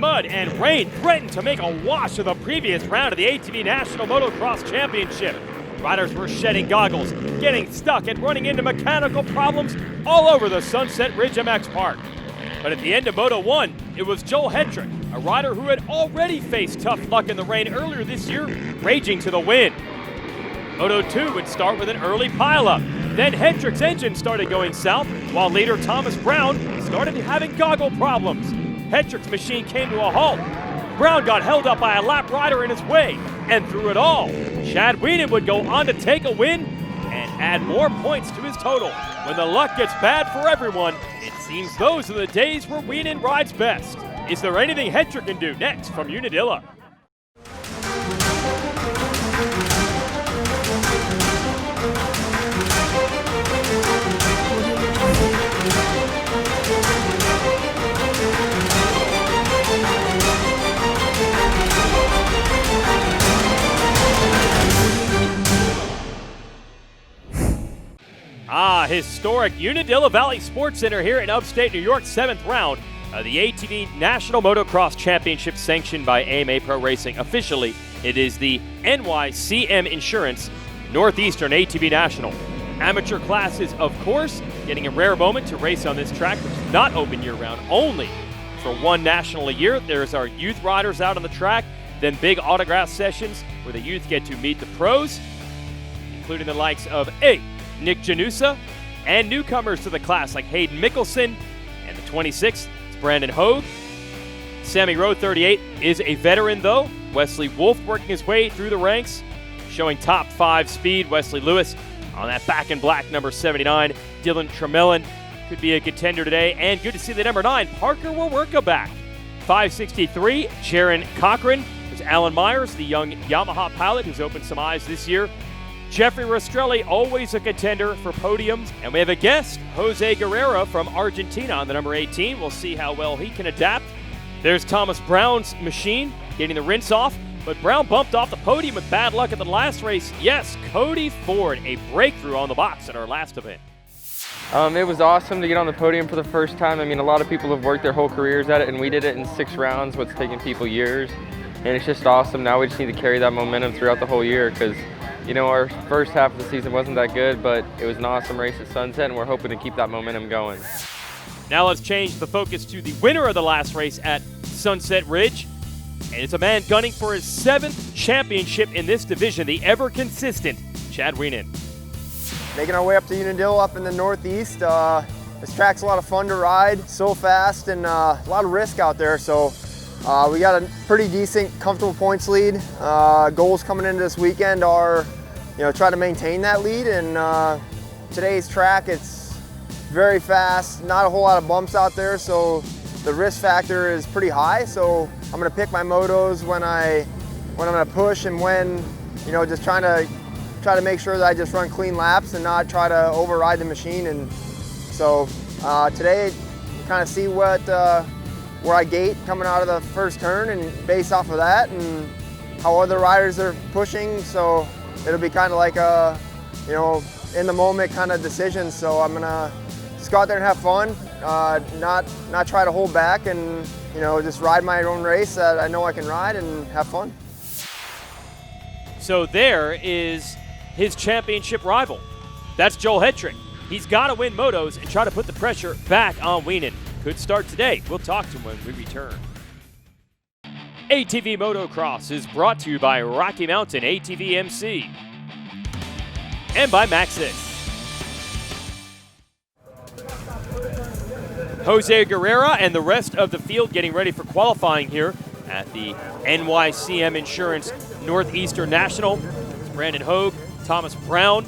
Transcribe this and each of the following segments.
mud, and rain threatened to make a wash of the previous round of the ATV National Motocross Championship. Riders were shedding goggles, getting stuck, and running into mechanical problems all over the Sunset Ridge MX Park. But at the end of Moto 1, it was Joel Hetrick, a rider who had already faced tough luck in the rain earlier this year, raging to the win. Moto 2 would start with an early pileup. Then Hetrick's engine started going south, while leader Thomas Brown started having goggle problems. Hetrick's machine came to a halt. Brown got held up by a lap rider in his way, and through it all, Chad Wienen would go on to take a win and add more points to his total. When the luck gets bad for everyone, it seems those are the days where Wienen rides best. Is there anything Hetrick can do? Next from Unadilla. Historic Unadilla Valley Sports Center here in upstate New York, 7th round of the ATV National Motocross Championship sanctioned by AMA Pro Racing. Officially, it is the NYCM Insurance Northeastern ATV National. Amateur classes, of course, getting a rare moment to race on this track, which is not open year-round, only for one national a year. There's our youth riders out on the track, then big autograph sessions where the youth get to meet the pros, including the likes of Nick Janusa, and newcomers to the class like Hayden Mickelson, and the 26th, it's Brandon Hogue. Sammy Rowe, 38, is a veteran though. Wesley Wolf working his way through the ranks, showing top 5 speed. Wesley Lewis on that back in black, number 79. Dylan Tremelin could be a contender today, and good to see the number 9, Parker Wawerka back. 563, Jaron Cochran. There's Alan Myers, the young Yamaha pilot who's opened some eyes this year. Jeffrey Rastrelli, always a contender for podiums. And we have a guest, Jose Guerrera from Argentina on the number 18. We'll see how well he can adapt. There's Thomas Brown's machine getting the rinse off, but Brown bumped off the podium with bad luck at the last race. Yes, Cody Ford, a breakthrough on the box at our last event. It was awesome to get on the podium for the first time. I mean, a lot of people have worked their whole careers at it, and we did it in 6 rounds, what's taken people years. And it's just awesome. Now we just need to carry that momentum throughout the whole year, because you know, our first half of the season wasn't that good, but it was an awesome race at Sunset, and we're hoping to keep that momentum going. Now let's change the focus to the winner of the last race at Sunset Ridge. And it's a man gunning for his 7th championship in this division, the ever-consistent Chad Wienen. Making our way up to Unadilla up in the northeast. This track's a lot of fun to ride, so fast, and a lot of risk out there. So we got a pretty decent, comfortable points lead. Goals coming into this weekend are, try to maintain that lead. And today's track, it's very fast, not a whole lot of bumps out there, so the risk factor is pretty high. So I'm going to pick my motos when I'm going to push, and when, just try to make sure that I just run clean laps and not try to override the machine. And so today, kind of see where I gate coming out of the first turn, and base off of that and how other riders are pushing. So it'll be kind of like a, in the moment kind of decision. So I'm gonna just go out there and have fun, not try to hold back, and just ride my own race that I know I can ride and have fun. So there is his championship rival. That's Joel Hetrick. He's got to win motos and try to put the pressure back on Wienen. Could start today. We'll talk to him when we return. ATV Motocross is brought to you by Rocky Mountain ATV MC and by Maxxis. Jose Guerrera and the rest of the field getting ready for qualifying here at the NYCM Insurance Northeastern National. It's Brandon Hogue, Thomas Brown,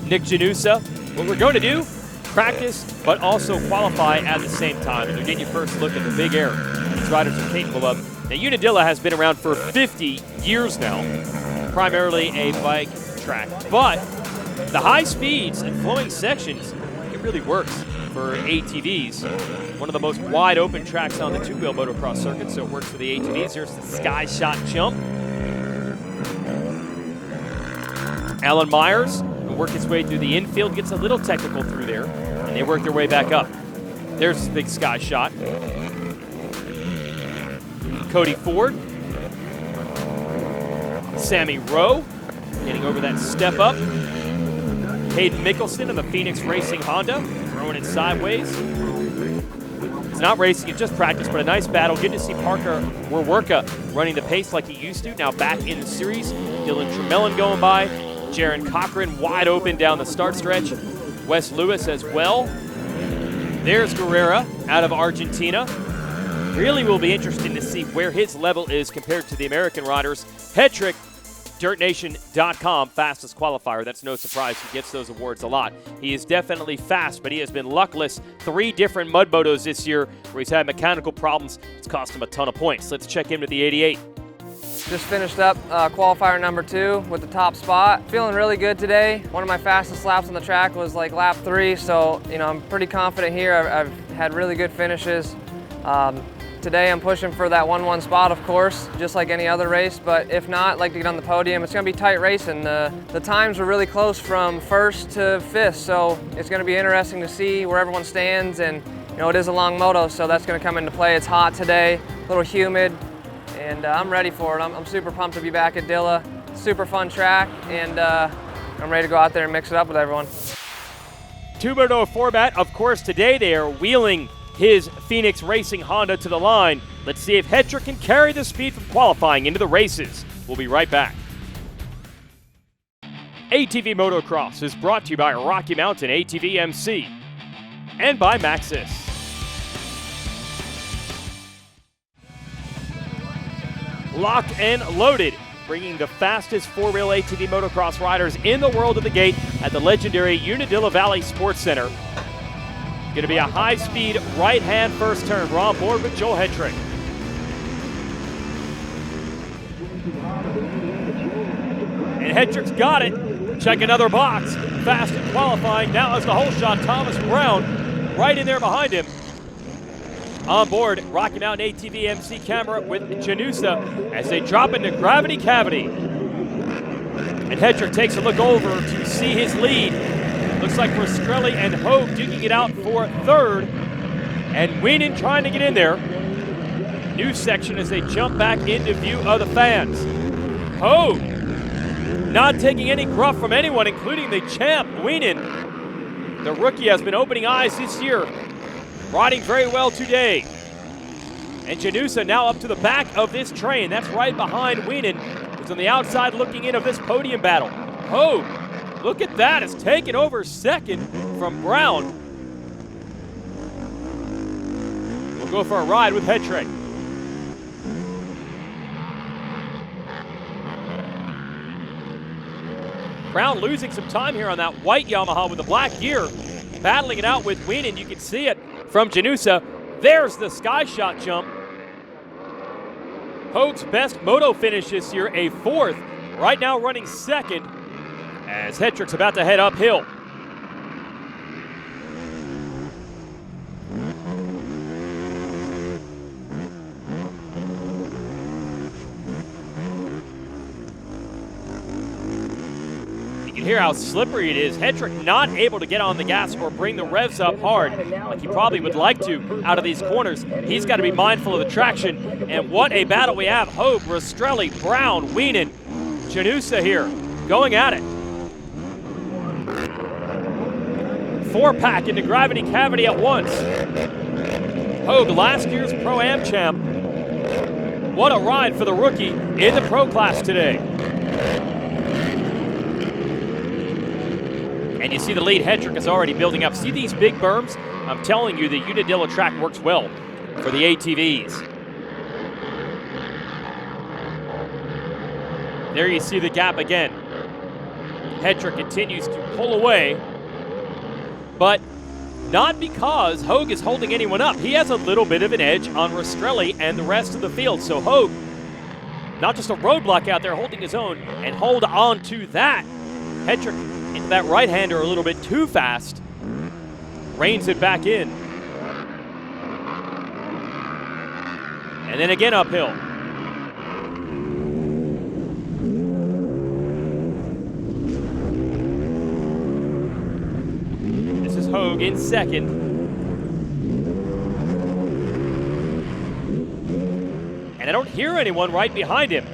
Nick Janusa. What we're going to do, practice, but also qualify at the same time. And you're getting your first look at the big air these riders are capable of. Now, Unadilla has been around for 50 years now, primarily a bike track. But the high speeds and flowing sections, it really works for ATVs. One of the most wide open tracks on the two-wheel motocross circuit, so it works for the ATVs. Here's the sky shot jump. Alan Myers will work his way through the infield, gets a little technical through there, and they work their way back up. There's the big sky shot. Cody Ford. Sammy Rowe getting over that step up. Hayden Mickelson of the Phoenix Racing Honda throwing it sideways. It's not racing, it's just practice, but a nice battle. Good to see Parker Werwerka running the pace like he used to, now back in the series. Dylan Tremelin going by. Jaron Cochran wide open down the start stretch. Wes Lewis as well. There's Guerrera out of Argentina. Really will be interesting to see where his level is compared to the American riders. Hetrick, DirtNation.com, fastest qualifier. That's no surprise. He gets those awards a lot. He is definitely fast, but he has been luckless. 3 different mud motos this year where he's had mechanical problems. It's cost him a ton of points. Let's check in with the 88. Just finished up qualifier number 2 with the top spot. Feeling really good today. One of my fastest laps on the track was like lap 3, so I'm pretty confident here. I've had really good finishes. Today I'm pushing for that 1-1 spot, of course, just like any other race, but if not, I'd like to get on the podium. It's gonna be tight racing. The times are really close from 1st to 5th, so it's gonna be interesting to see where everyone stands, and it is a long moto, so that's gonna come into play. It's hot today, a little humid, and I'm ready for it. I'm super pumped to be back at Dilla. Super fun track, and I'm ready to go out there and mix it up with everyone. 2-moto format, of course, today they are wheeling his Phoenix Racing Honda to the line. Let's see if Hetrick can carry the speed from qualifying into the races. We'll be right back. ATV Motocross is brought to you by Rocky Mountain ATV MC and by Maxxis. Locked and loaded, bringing the fastest 4-wheel ATV motocross riders in the world to the gate at the legendary Unadilla Valley Sports Center. Going to be a high-speed right-hand first turn. We're on board with Joel Hetrick. And Hetrick's got it. Check another box. Fast in qualifying. Now has the whole shot. Thomas Brown right in there behind him. On board, Rocky Mountain ATV MC camera with Janusa as they drop into Gravity Cavity. And Hetrick takes a look over to see his lead. Looks like Rastrelli and Hogue duking it out for 3rd. And Wienen trying to get in there. New section as they jump back into view of the fans. Hogue not taking any gruff from anyone, including the champ, Wienen. The rookie has been opening eyes this year. Riding very well today. And Janusa now up to the back of this train. That's right behind Wienen, who's on the outside looking in of this podium battle. Hogue, look at that, has taken over 2nd from Brown. We'll go for a ride with Hetrick. Brown losing some time here on that white Yamaha with the black gear. Battling it out with Wienen, you can see it from Janusa. There's the sky shot jump. Hogue's best moto finish this year, a 4th. Right now running 2nd as Hetrick's about to head uphill. You can hear how slippery it is. Hetrick not able to get on the gas or bring the revs up hard like he probably would like to out of these corners. He's got to be mindful of the traction. And what a battle we have. Hogue, Rastrelli, Brown, Wienen, Janusa here going at it. 4-pack into Gravity Cavity at once. Hogue, last year's Pro-Am champ. What a ride for the rookie in the Pro class today. And you see the lead Hetrick is already building up. See these big berms? I'm telling you, the Unadilla track works well for the ATVs. There you see the gap again. Hetrick continues to pull away, but not because Hogue is holding anyone up. He has a little bit of an edge on Rastrelli and the rest of the field. So Hogue, not just a roadblock out there, holding his own, and hold on to that. Hetrick into that right-hander a little bit too fast. Reins it back in. And then again uphill. This is Hogue in 2nd. And don't hear anyone right behind him.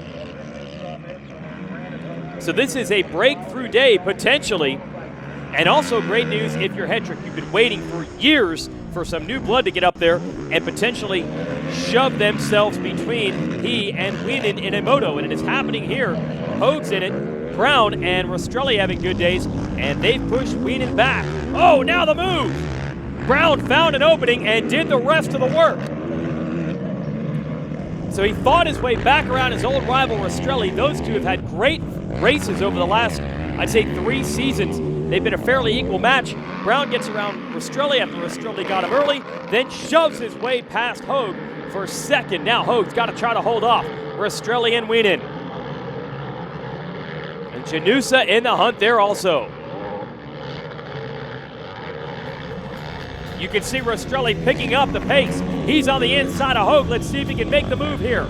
So this is a breakthrough day, potentially. And also great news if you're Hetrick. You've been waiting for years for some new blood to get up there and potentially shove themselves between he and Wienen in a moto. And it is happening here. Hoag's in it. Brown and Rastrelli having good days. And they've pushed Wienen back. Oh, now the move! Brown found an opening and did the rest of the work. So he fought his way back around his old rival Rastrelli. Those two have had great races over the last, I'd say, 3 seasons. They've been a fairly equal match. Brown gets around Rastrelli after Rastrelli got him early, then shoves his way past Hoag for second. Now Hoag's got to try to hold off Rastrelli and Wienen. And Janusa in the hunt there also. You can see Rastrelli picking up the pace. He's on the inside of Hoag. Let's see if he can make the move here.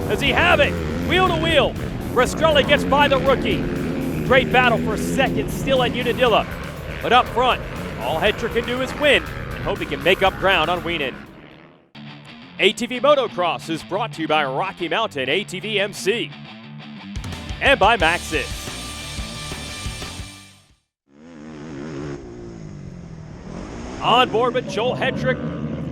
Does he have it? Wheel to wheel. Rastrelli gets by the rookie. Great battle for second, still at Unadilla. But up front, all Hetrick can do is win and hope he can make up ground on Wienen. ATV Motocross is brought to you by Rocky Mountain ATV MC and by Maxxis. On board with Joel Hetrick,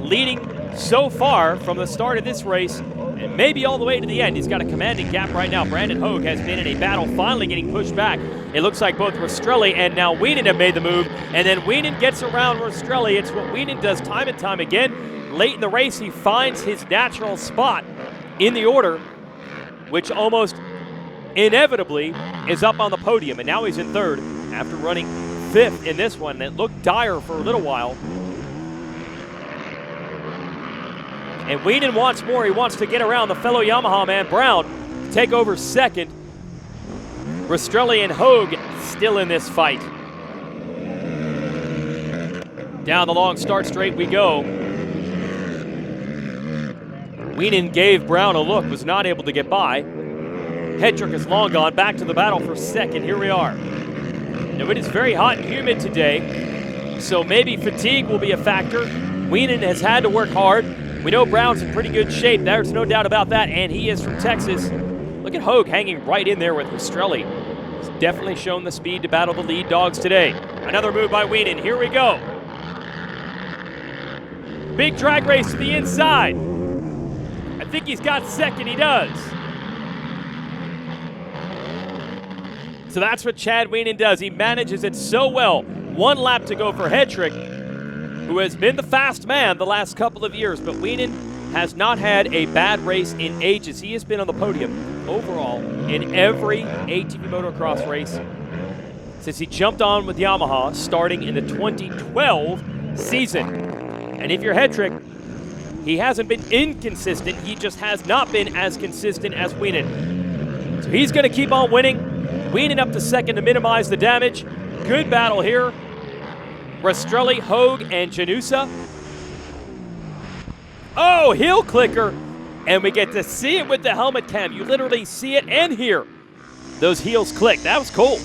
leading so far from the start of this race, and maybe all the way to the end. He's got a commanding gap right now. Brandon Hoag has been in a battle, finally getting pushed back. It looks like both Rastrelli and now Wienen have made the move, and then Wienen gets around Rastrelli. It's what Wienen does time and time again. Late in the race, he finds his natural spot in the order, which almost inevitably is up on the podium, and now he's in third after running 5th in this one. That looked dire for a little while. And Wienen wants more. He wants to get around the fellow Yamaha man, Brown, to take over second. Rastrelli and Hoag still in this fight. Down the long start straight we go. Wienen gave Brown a look, was not able to get by. Hetrick is long gone, back to the battle for second. Here we are. Now it is very hot and humid today, so maybe fatigue will be a factor. Wienen has had to work hard. We know Brown's in pretty good shape. There's no doubt about that, and he is from Texas. Look at Hoag hanging right in there with Rastrelli. He's definitely shown the speed to battle the lead dogs today. Another move by Wienen. Here we go. Big drag race to the inside. I think he's got second. He does. So that's what Chad Wienen does. He manages it so well. 1 lap to go for Hetrick, who has been the fast man the last couple of years, but Wienen has not had a bad race in ages. He has been on the podium overall in every ATV motocross race since he jumped on with Yamaha starting in the 2012 season. And if you're Hetrick, he hasn't been inconsistent, he just has not been as consistent as Wienen. So he's gonna keep on winning. Wienen up to second to minimize the damage. Good battle here. Rastrelli, Hoag, and Janusa. Oh, heel clicker. And we get to see it with the helmet cam. You literally see it and hear those heels click. That was cool.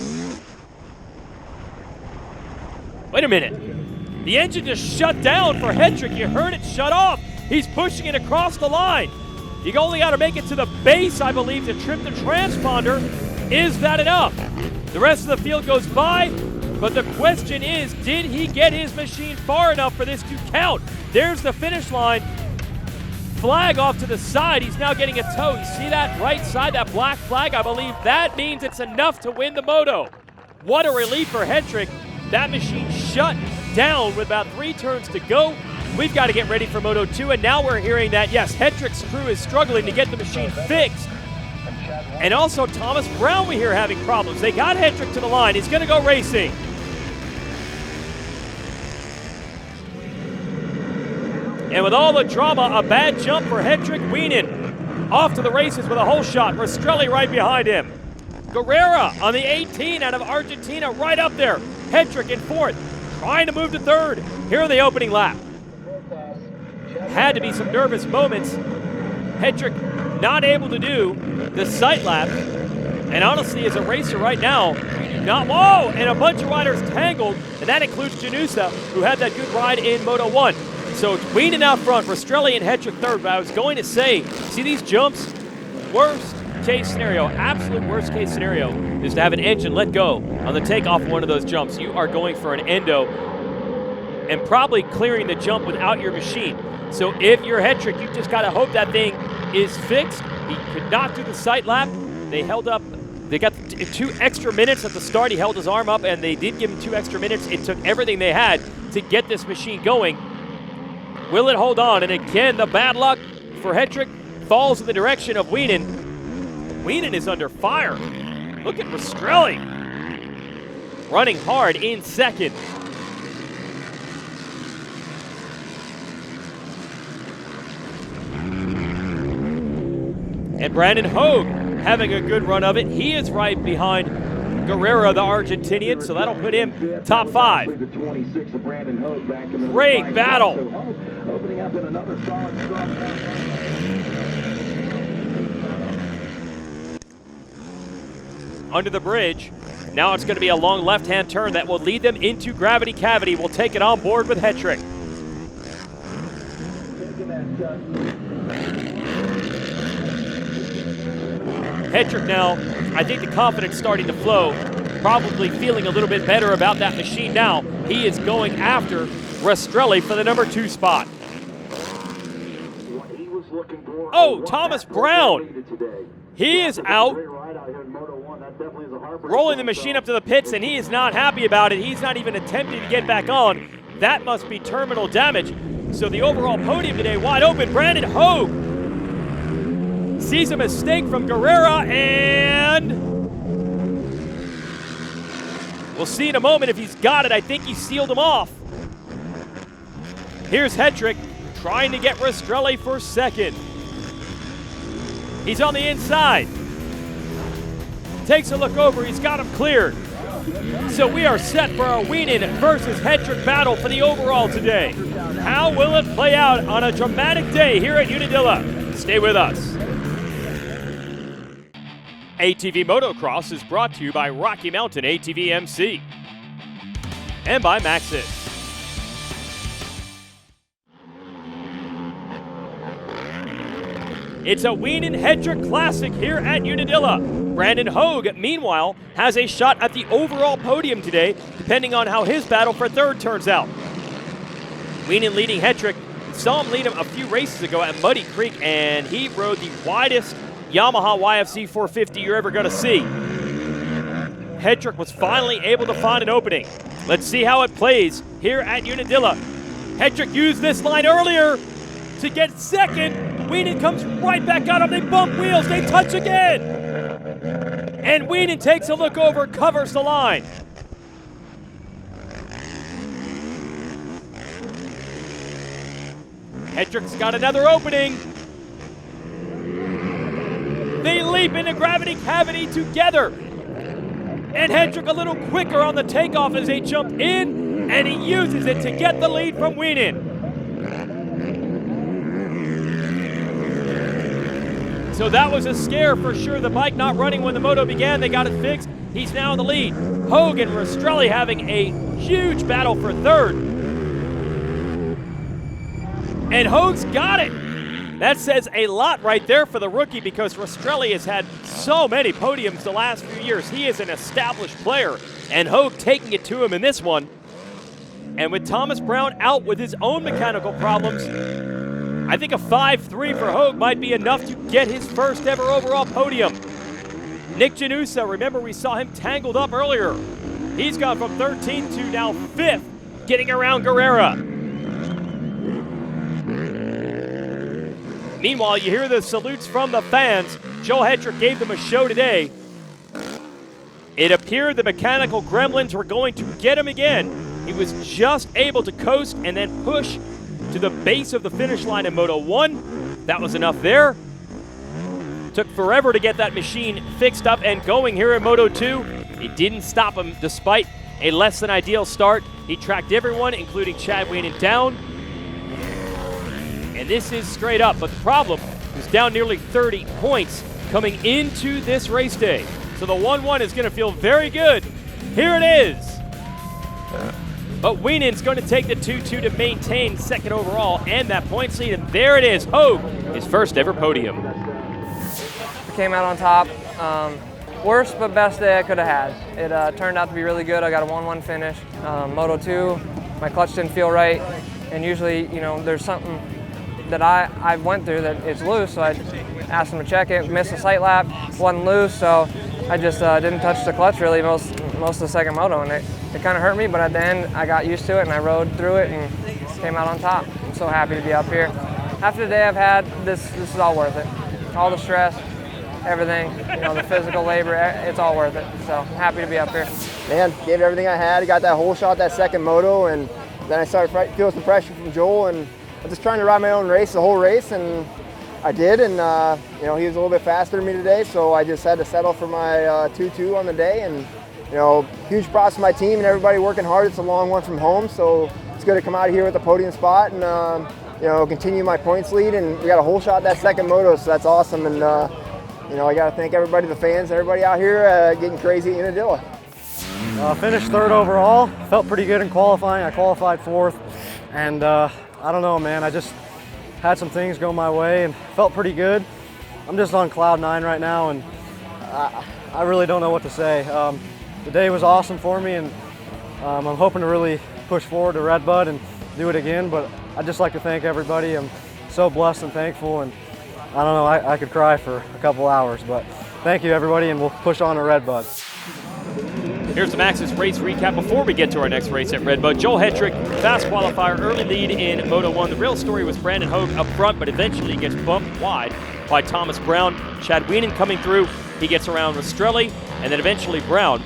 Wait a minute. The engine just shut down for Hetrick. You heard it shut off. He's pushing it across the line. You only got to make it to the base, I believe, to trip the transponder. Is that enough? The rest of the field goes by. But the question is, did he get his machine far enough for this to count? There's the finish line. Flag off to the side. He's now getting a tow. You see that right side, that black flag? I believe that means it's enough to win the moto. What a relief for Hetrick. That machine shut down with about 3 turns to go. We've got to get ready for Moto 2, and now we're hearing that, yes, Hetrick's crew is struggling to get the machine fixed. And also Thomas Brown, we hear, having problems. They got Hetrick to the line. He's going to go racing. And with all the drama, a bad jump for Hetrick. Wienen off to the races with a whole shot. Rastrelli right behind him. Guerrera on the 18 out of Argentina right up there. Hetrick in 4th, trying to move to 3rd. Here in the opening lap. Had to be some nervous moments. Hetrick not able to do the sight lap. And honestly, as a racer right now, whoa, and a bunch of riders tangled, and that includes Janusa, who had that good ride in Moto 1. So it's Wienen out front, Rastrelli and Hetrick third. But I was going to say, see these jumps? Worst case scenario, absolute worst case scenario, is to have an engine let go on the takeoff of one of those jumps. You are going for an endo and probably clearing the jump without your machine. So if you're Hetrick, you just got to hope that thing is fixed. He could not do the sight lap. They held up. They got 2 extra minutes at the start. He held his arm up, and they did give him 2 extra minutes. It took everything they had to get this machine going. Will it hold on? And again, the bad luck for Hetrick falls in the direction of Wienen. Wienen is under fire. Look at Rastrelli running hard in second. And Brandon Hogue having a good run of it. He is right behind Guerrero, the Argentinian, so that'll put him top 5. Great battle. Under the bridge. Now it's going to be a long left-hand turn that will lead them into Gravity Cavity. We'll take it on board with Hetrick. Hetrick now, I think the confidence starting to flow, probably feeling a little bit better about that machine now. He is going after Rastrelli for the number 2 spot. Oh, Thomas Brown. He is out, rolling the machine up to the pits, and he is not happy about it. He's not even attempting to get back on. That must be terminal damage. So the overall podium today wide open. Brandon Hogue sees a mistake from Guerrera, and we'll see in a moment if he's got it. I think he sealed him off. Here's Hetrick trying to get Rastrelli for second. He's on the inside. Takes a look over. He's got him cleared. So we are set for a Wienen versus Hetrick battle for the overall today. How will it play out on a dramatic day here at Unadilla? Stay with us. ATV Motocross is brought to you by Rocky Mountain ATV MC and by Maxxis. It's a Wienen Hetrick Classic here at Unadilla. Brandon Hogue, meanwhile, has a shot at the overall podium today, depending on how his battle for third turns out. Wienen leading Hetrick. Saw him lead him a few races ago at Muddy Creek, and he rode the widest Yamaha YFC 450 you're ever going to see. Hetrick was finally able to find an opening. Let's see how it plays here at Unadilla. Hetrick used this line earlier to get second. Wienen comes right back on him. They bump wheels. They touch again. And Wienen takes a look over, covers the line. Hetrick's got another opening. They leap into Gravity Cavity together. And Hetrick a little quicker on the takeoff as they jump in, and he uses it to get the lead from Wienen. So that was a scare for sure. The bike not running when the moto began. They got it fixed. He's now in the lead. Hogue and Rastrelli having a huge battle for third. And Hogue's got it. That says a lot right there for the rookie, because Rastrelli has had so many podiums the last few years. He is an established player, and Hogue taking it to him in this one. And with Thomas Brown out with his own mechanical problems, I think a 5-3 for Hogue might be enough to get his first ever overall podium. Nick Janusa, remember we saw him tangled up earlier. He's gone from 13th to now 5th, getting around Guerrera. Meanwhile, you hear the salutes from the fans. Joe Hetrick gave them a show today. It appeared the mechanical gremlins were going to get him again. He was just able to coast and then push to the base of the finish line in Moto 1. That was enough there. Took forever to get that machine fixed up and going here in Moto 2. It didn't stop him despite a less than ideal start. He tracked everyone, including Chad Wienen, down. And this is straight up, but the problem is down nearly 30 points coming into this race day. So the 1-1 is going to feel very good. Here it is. But Wienen's going to take the 2-2 to maintain second overall and that points lead, and there it is, Hogue, his first ever podium. Came out on top. Worst but best day I could have had. It turned out to be really good. I got a 1-1 finish. Moto 2, my clutch didn't feel right, and usually, you know, there's something that I went through that it's loose, so I asked them to check it, missed a sight lap, wasn't loose, so I just didn't touch the clutch really most of the second moto, and it kind of hurt me, but at the end I got used to it and I rode through it and came out on top. I'm so happy to be up here. After the day I've had, this is all worth it. All the stress, everything, you know, the physical labor, it's all worth it. So happy to be up here. Man, gave it everything I had. I got that whole shot that second moto, and then I started feeling some pressure from Joel, and I was just trying to ride my own race the whole race, and I did. And you know, he was a little bit faster than me today, so I just had to settle for my 2-2 on the day. And you know, huge props to my team and everybody working hard. It's a long one from home, so it's good to come out of here with a podium spot and you know, continue my points lead. And we got a whole shot that second moto, so that's awesome. And you know, I got to thank everybody, the fans, everybody out here getting crazy at Unadilla. Finished third overall. Felt pretty good in qualifying. I qualified fourth, and I don't know, man. I just had some things go my way and felt pretty good. I'm just on cloud 9 right now, and I really don't know what to say. The day was awesome for me, and I'm hoping to really push forward to Redbud and do it again. But I'd just like to thank everybody. I'm so blessed and thankful, and I don't know, I could cry for a couple hours, but thank you everybody, and we'll push on to Redbud. Here's the Maxxis race recap before we get to our next race at Redbud. Joel Hetrick, fast qualifier, early lead in Moto 1. The real story was Brandon Hogue up front, but eventually gets bumped wide by Thomas Brown. Chad Wienen coming through, he gets around Rastrelli, and then eventually Brown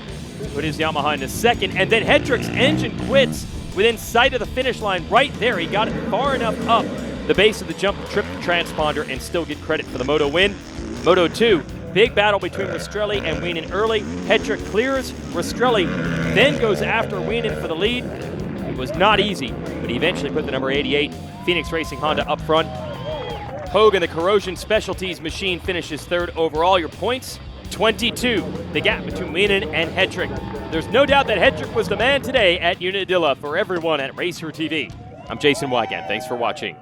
put his Yamaha into second, and then Hetrick's engine quits within sight of the finish line right there. He got it far enough up the base of the jump to trip the transponder and still get credit for the Moto win. Moto 2, big battle between Rastrelli and Wienen early. Hetrick clears Rastrelli, then goes after Wienen for the lead. It was not easy, but he eventually put the number 88 Phoenix Racing Honda up front. Hogue and the Corrosion Specialties machine finishes third overall. Your points, 22. The gap between Wienen and Hetrick. There's no doubt that Hetrick was the man today at Unadilla. For everyone at Racer TV, I'm Jason Wygant. Thanks for watching.